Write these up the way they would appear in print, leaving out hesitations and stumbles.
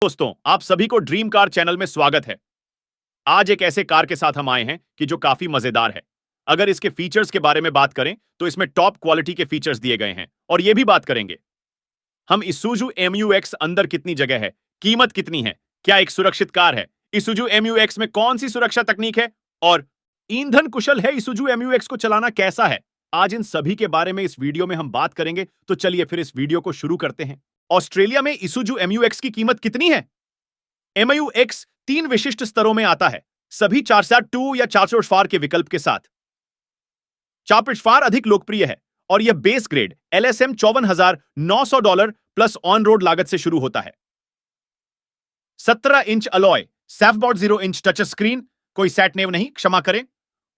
दोस्तों, आप सभी को ड्रीम कार चैनल में स्वागत है। आज एक ऐसे कार के साथ हम आए हैं कि जो काफी मजेदार है। अगर इसके फीचर्स के बारे में बात करें तो इसमें टॉप क्वालिटी के फीचर्स दिए गए हैं और ये भी बात करेंगे हम इसूजू MU-X अंदर कितनी जगह है, कीमत कितनी है, क्या एक सुरक्षित कार है, इसूजू MU-X में कौन सी सुरक्षा तकनीक है और ईंधन कुशल है इसूजू MU-X को चलाना कैसा है। आज इन सभी के बारे में इस वीडियो में हम बात करेंगे, तो चलिए फिर इस वीडियो को शुरू करते हैं। ऑस्ट्रेलिया में इसूजू MU-X की कीमत कितनी है? MU-X 3 विशिष्ट स्तरों में आता है, सभी 4x2 या 4x4 के विकल्प के साथ। 4x4 अधिक लोकप्रिय है और यह base grade LSM $54,900 plus on road लागत से शुरू होता है। 17 इंच अलॉय, सैफबॉर्ड 0 इंच टच स्क्रीन, कोई सैटनेव नहीं, क्षमा करें,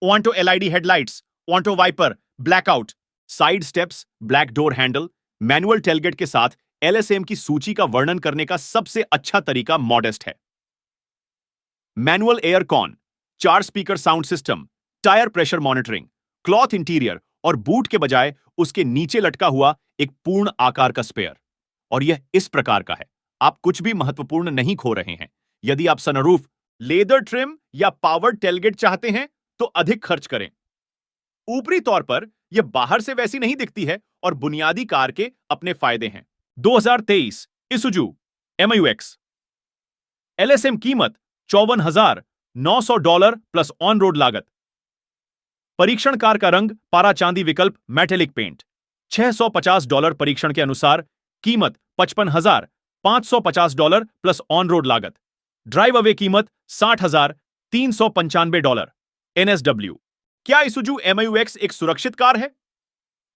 auto LED headlights, auto wiper, blackout, side steps, black door handle, manual tailgate के साथ LSM की सूची का वर्णन करने का सबसे अच्छा तरीका मॉडेस्ट है। Manual air con, 4 speaker sound system, tyre pressure monitoring, cloth interior और बूट के बजाय उसके नीचे लटका हुआ एक पूर्ण आकार का स्पेयर। और यह इस प्रकार का है, आप कुछ भी महत्वपूर्ण नहीं खो रहे हैं। यदि आप सनरूफ, लेदर ट्रिम या पावर्ड टेलगेट चाहते हैं तो अधिक खर्च करें। ऊपरी तौर पर यह बाहर से वैसी नहीं दिखती है और बुनियादी कार के अपने फायदे हैं। 2023 इसूजू MU-X LSM कीमत $54,900 प्लस ऑन रोड लागत। परीक्षण कार का रंग पारा चांदी विकल्प मेटेलिक पेंट, $650 परीक्षण के अनुसार, कीमत $55,550 प्लस ऑन रोड लागत। ड्राइव अवे कीमत $60,395। NSW, क्या इसूजू MU-X एक सुरक्षित कार है?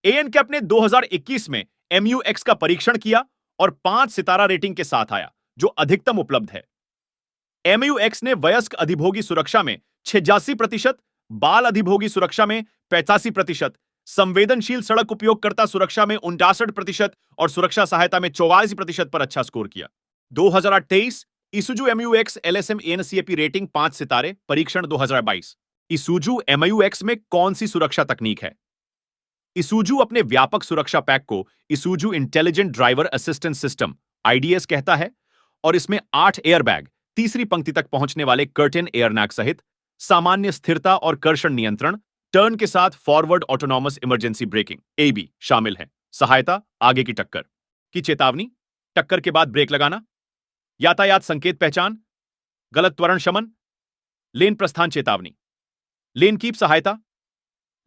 ANCAP ने 2021 में MU-X का परीक्षण किया और 5 सितारा रेटिंग के साथ आया, जो अधिकतम उपलब्ध है। MU-X ने वयस्क अधिभोगी सुरक्षा में 86%, बाल अधिभोगी सुरक्षा में 85%, संवेदनशील सड़क उपयोगकर्ता सुरक्षा में 59% और सुरक्षा सहायता में 44% पर अच्छा स्कोर किया। 2023 इसूजू MU-X LSM ANCAP रेटिंग 5 सितारे, परीक्षण 2022। इसूजू MU-X में कौन सी सुरक्षा तकनीक है? इसूजू अपने व्यापक सुरक्षा पैक को Isuzu intelligent driver assistance system IDS कहता है और इसमें 8 एयरबैग, तीसरी पंक्ति तक पहुंचने वाले कर्टेन एयरनैग सहित सामान्य स्थिरता और कर्षण नियंत्रण, टर्न के साथ forward autonomous emergency breaking AB शामिल है। सहायता, आगे की टक्कर की चेतावनी, टक्कर के बाद ब्रेक लगाना, यातायात संकेत पहचान, गलत त्वरण शमन, लेन प्रस्थान चेतावनी, लेन कीप सहायता,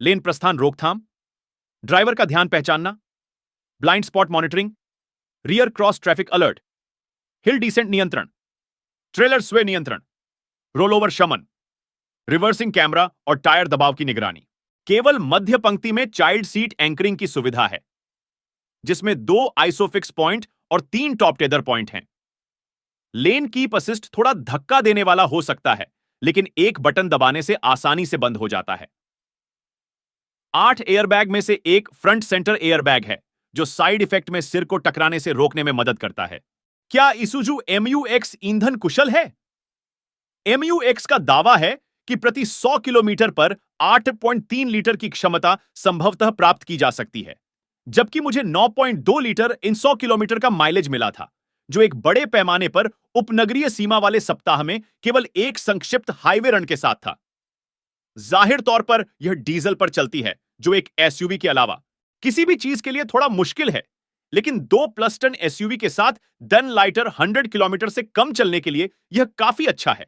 लेन प्रस्थान रोकथाम, ड्राइवर का ध्यान पहचानना, blind spot monitoring, rear cross traffic alert, hill descent नियंत्रण, ट्रेलर स्वे नियंत्रण, रोलओवर शमन, रिवर्सिंग कैमरा और टायर दबाव की निगरानी। केवल मध्य पंक्ति में चाइल्ड सीट एंकरिंग की सुविधा है, जिसमें 2 आइसोफिक्स पॉइंट और 3 टॉप टेदर पॉइंट हैं। लेन कीप असिस्ट थोड़ा धक्का देने वाला हो सकता है, लेकिन एक बटन दबाने से आसानी से बंद हो जाता है। 8 एयरबैग में से एक फ्रंट सेंटर एयरबैग है, जो साइड इफेक्ट में सिर को टकराने से रोकने में मदद करता है। क्या इसूजू MU-X ईंधन कुशल है? MU-X का दावा है कि प्रति 100 किलोमीटर पर 8.3 लीटर की क्षमता संभवतः प्राप्त की जा सकती है, जबकि मुझे 9.2 लीटर इन 100 किलोमीटर का माइलेज मिला था, जो एक बड़े पैमाने पर उपनगरीय सीमा वाले सप्ताह में केवल एक संक्षिप्त हाईवे रन के साथ था। जाहिर तौर पर यह डीजल पर चलती है, जो एक SUV के अलावा किसी भी चीज के लिए थोड़ा मुश्किल है, लेकिन 2 प्लस टन SUV के साथ डन लाइटर 100 किलोमीटर से कम चलने के लिए यह काफी अच्छा है।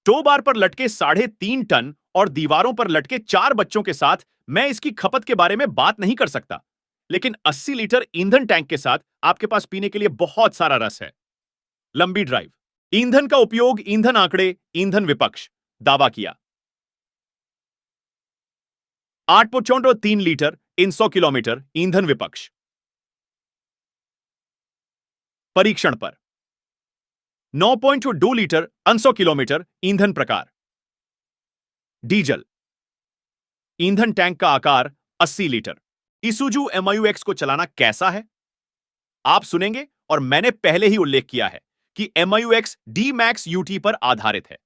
टो बार पर लटके 3.5 टन और दीवारों पर लटके 4 बच्चों के साथ मैं इसकी खपत के बारे में बात नहीं कर सकता, लेकिन 80 लीटर ईंधन टैंक के साथ आपके पास पीने के लिए बहुत सारा रस है। लंबी ड्राइव, ईंधन का उपयोग, ईंधन आंकड़े, ईंधन विपक्ष दावा किया। 8.3 लीटर इन 100 किलोमीटर ईंधन विपक्ष। परीक्षण पर 9.2 लीटर 100 किलोमीटर ईंधन प्रकार। डीजल, ईंधन टैंक का आकार 80 लीटर। इसूजू MU-X को चलाना कैसा है? आप सुनेंगे, और मैंने पहले ही उल्लेख किया है कि MU-X D-Max UT पर आधारित है,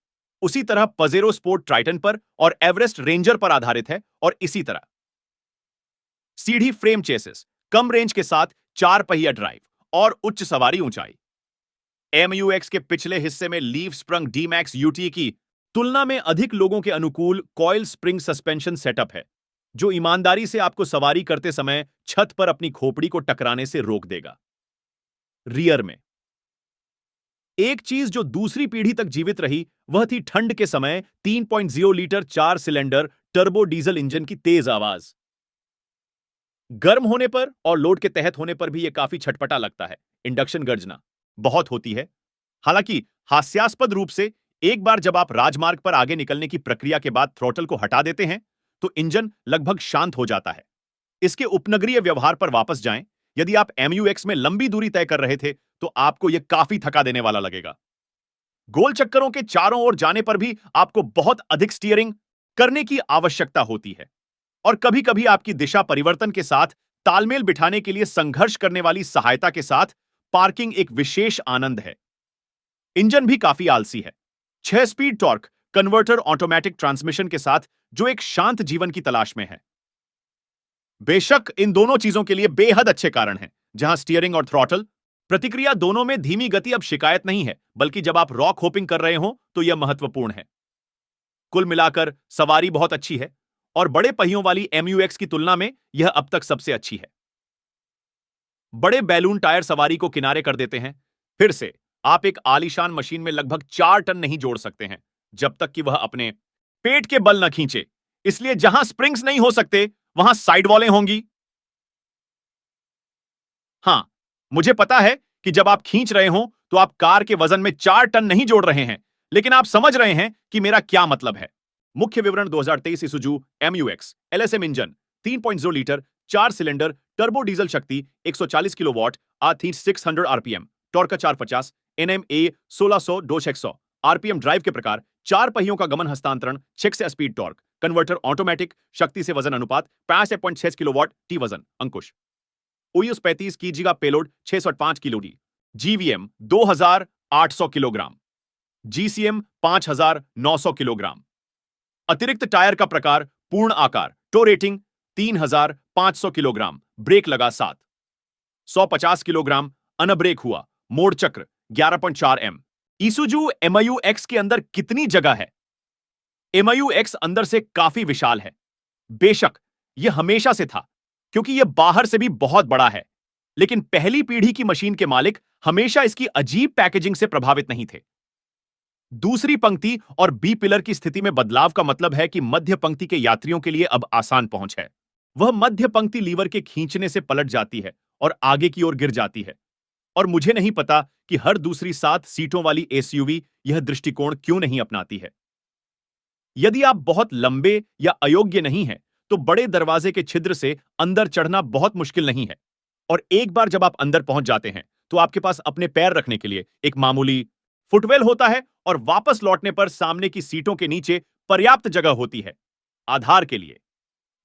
उसी तरह पजेरो स्पोर्ट ट्राइटन पर और एवरेस्ट रेंजर पर आधारित है, और इसी तरह सीढ़ी फ्रेम चेसिस, कम रेंज के साथ 4 पहिया ड्राइव और उच्च सवारी ऊंचाई। MUX के पिछले हिस्से में लीफ स्प्रंग D-Max UT की तुलना में अधिक लोगों के अनुकूल कॉइल स्प्रिंग सस्पेंशन सेटअप है, जो ईमानदारी से आपको सवारी करते समय छत पर अपनी खोपड़ी को टकराने से रोक देगा। रियर में एक चीज जो दूसरी पीढ़ी तक जीवित रही, वह थी ठंड के समय 3.0 litre 4 cylinder turbo diesel engine की तेज आवाज। गर्म होने पर और लोड के तहत होने पर भी यह काफी छटपटा लगता है। इंडक्शन गर्जना बहुत होती है। हालांकि हास्यास्पद रूप से एक बार जब आप राजमार्ग पर आगे निकलने की प्रक्रिया के बाद थ्रॉटल को हटा देते हैं, तो इंजन लगभग शांत हो जाता है। इसके उपनगरीय व्यवहार पर वापस जाएं। यदि आप MUX में लंबी दूरी तय कर रहे थे, तो आपको यह काफी थका देने वाला लगेगा। गोल चक्करों के चारों ओर जाने पर भी आपको बहुत अधिक स्टीयरिंग करने की आवश्यकता होती है, और कभी-कभी आपकी दिशा परिवर्तन के साथ तालमेल बिठाने के लिए संघर्ष करने वाली सहायता के साथ पार्किंग एक विशेष आनंद है। इंजन भी काफी आलसी है। 6 speed torque converter automatic transmission के साथ, जो एक शांत जीवन की तलाश में है। बेशक इन दोनों चीजों के लिए बेहद अच्छे कारण हैं। जहां स्टीयरिंग और थ्रॉटल प्रतिक्रिया दोनों में धीमी गति अब शिकायत नहीं है, बल्कि जब आप रॉक होपिंग कर रहे हो तो यह महत्वपूर्ण है। कुल मिलाकर सवारी बहुत अच्छी है, और बड़े पहियों वाली MUX की तुलना में यह अब तक सबसे अच्छी है। बड़े बैलून टायर सवारी को किनारे कर देते हैं। फिर से आप एक आलीशान मशीन में लगभग 4 टन नहीं जोड़ सकते हैं, जब तक कि वह अपने पेट के बल न खींचे। इसलिए जहां स्प्रिंग्स नहीं हो सकते, वहां साइड वॉलें होंगी। हां, मुझे पता है कि जब आप खींच रहे हो तो आप कार के वजन में 4 टन नहीं जोड़ रहे हैं, लेकिन आप समझ रहे हैं कि मेरा क्या मतलब है। मुख्य विवरण 2023 Isuzu MUX LSM engine 3.0 litre 4 cylinder turbo diesel शक्ति 140 किलोवाट आती 600 RPM torque 450 NMA 1600-100 RPM drive के प्रकार 4 पहियों का गमन हस्तांतरण 6 स्पीड टॉर्क कन्वर्टर ऑटोमेटिक शक्ति से वजन अनुपात 65.6 किलोवाट टी वजन अंकुश OUS 35 कीजिएगा payload 605 kilo D GVM 2800 kilogram GCM 5900 kilogram अतिरिक्त टायर का प्रकार पूर्ण आकार टो रेटिंग 3500 किलोग्राम ब्रेक लगा 7 150 किलोग्राम अनब्रेक हुआ मोड़ चक्र 11.4 M Isuzu MIU-X के अंदर कितनी जगह है? MIU-X अंदर से काफी विशाल है। बेशक यह हमेशा से था, क्योंकि यह बाहर से भी बहुत बड़ा है, लेकिन पहली पीढ़ी की मशीन के मालिक हमेशा इसकी अजीब पैकेजिंग से प्रभावित नहीं थे। दूसरी पंक्ति और बी पिलर की स्थिति में बदलाव का मतलब है कि मध्य पंक्ति के यात्रियों के लिए अब आसान पहुंच है। वह मध्य पंक्ति लीवर के खींचने से पलट जाती है और आगे की ओर गिर जाती है, और मुझे नहीं पता कि हर दूसरी 7 सीटों वाली SUV यह दृष्टिकोण क्यों नहीं अपनाती है। यदि आप बहुत लंबे या अयोग्य नहीं हैं, तो बड़े दरवाजे के छिद्र से अंदर चढ़ना बहुत मुश्किल नहीं है, और एक बार जब आप अंदर पहुंच जाते हैं, तो आपके पास अपने पैर रखने के लिए एक मामूली फुटवेल होता है, और वापस लौटने पर सामने की सीटों के नीचे पर्याप्त जगह होती है आधार के लिए।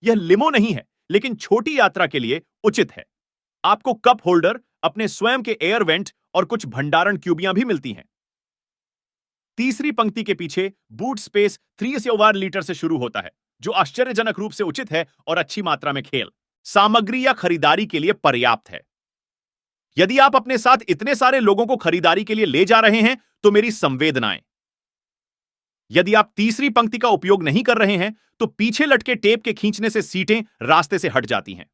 यह लिमो नहीं है, लेकिन छोटी यात्रा के लिए उचित है। आपको कप होल्डर, अपने स्वयं के एयर वेंट और कुछ भंडारण क्यूबियां भी मिलती हैं। तीसरी पंक्ति के पीछे बूट स्पेस 3 लीटर से शुरू होता है, जो आश्चर्यजनक रूप से उचित है और अच्छी मात्रा में खेल सामग्री या खरीदारी के लिए पर्याप्त है। यदि आप अपने साथ इतने सारे लोगों को खरीदारी के लिए ले जा रहे हैं, तो मेरी संवेदनाएं। यदि आप तीसरी पंक्ति का उपयोग नहीं कर रहे हैं, तो पीछे लटके टेप के खींचने से सीटें रास्ते से हट जाती हैं।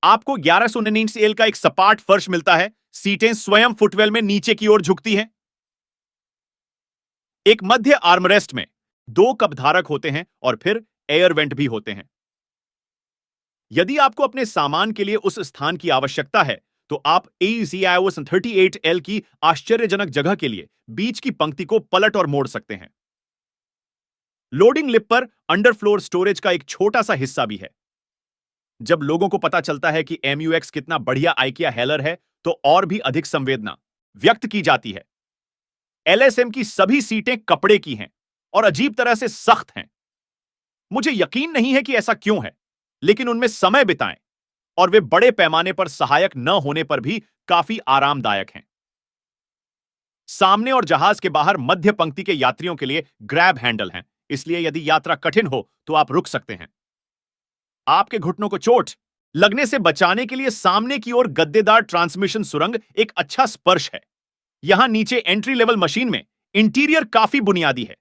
आपको 1199 एल का एक सपाट फर्श मिलता है। सीटें स्वयं फुटवेल में नीचे की ओर झुकती हैं। एक मध्य आर्मरेस्ट में 2 कप धारक होते हैं और फिर एयर वेंट भी होते हैं। यदि आपको अपने सामान के लिए उस स्थान की आवश्यकता है, तो आप AEC-iOS 38L की आश्चर्यजनक जगह के लिए बीच की पंक्ति को पलट और मोड़ सकते हैं। लोडिंग लिप पर अंडरफ्लोर स्टोरेज का एक छोटा सा हिस्सा भी है। जब लोगों को पता चलता है कि MUX कितना बढ़िया IKEA हेलर है, तो और भी अधिक संवेदना व्यक्त की जाती है। LSM की सभी सीटें कपड़े की हैं और अजीब तरह से सख्त हैं। मुझे यकीन नहीं है कि ऐसा क्यों है, लेकिन उनमें समय बिताएं, और वे बड़े पैमाने पर सहायक न होने पर भी काफी आरामदायक हैं। सामने और जहाज के बाहर मध्य पंक्ति के यात्रियों के लिए ग्रैब हैंडल हैं, इसलिए यदि यात्रा कठिन हो तो आप रुक सकते हैं। आपके घुटनों को चोट लगने से बचाने के लिए सामने की ओर गद्देदार ट्रांसमिशन सुरंग एक अच्छा स्पर्श है। यहां नीचे एंट्री लेवल मशीन में इंटीरियर काफी बुनियादी है।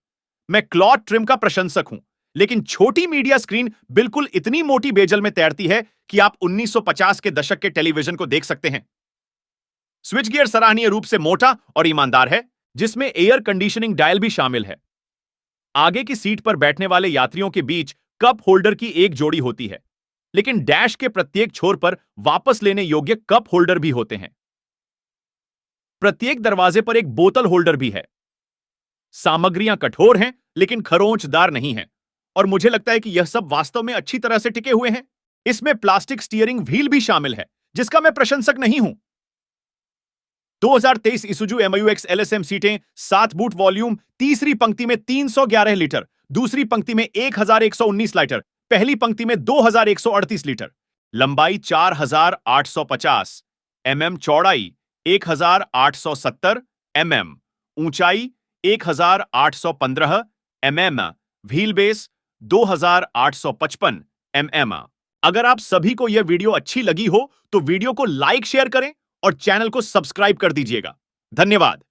मैं क्लॉथ ट्रिम का प्रशंसक हूं, लेकिन छोटी मीडिया स्क्रीन बिल्कुल इतनी मोटी बेजल में तैरती है कि आप 1950 के दशक के टेलीविजन को देख सकते हैं। स्विच गियर सराहनीय रूप से मोटा और ईमानदार है, जिसमें एयर कंडीशनिंग डायल भी शामिल है। आगे की सीट पर बैठने वाले यात्रियों के बीच कप होल्डर की एक जोड़ी होती है, लेकिन डैश के प्रत्येक छोर पर वापस लेने योग्य कप होल्डर भी होते हैं। प्रत्येक दरवाजे पर एक बोतल होल्डर भी है। सामग्रियां कठोर हैं, लेकिन खरोंचदार नहीं हैं, और मुझे लगता है कि यह सब वास्तव में अच्छी तरह से टिके हुए हैं। इसमें प्लास्टिक स्टीयरिंग व्हील भी शामिल है, जिसका मैं प्रशंसक नहीं हूं। 2023 इसूजू MAUX LSM सीटें 7 बूट वॉल्यूम, तीसरी पंक्ति में 311 लीटर, दूसरी पंक्ति में 1119 लीटर, पहली पंक्ति में 2138 लीटर, लंबाई 4850 mm, चौड़ाई 1870 mm, ऊंचाई 1815 mm, व्हील बेस 2855 mm। अगर आप सभी को यह वीडियो अच्छी लगी हो तो वीडियो को लाइक शेयर करें और चैनल को सब्सक्राइब कर दीजिएगा। धन्यवाद।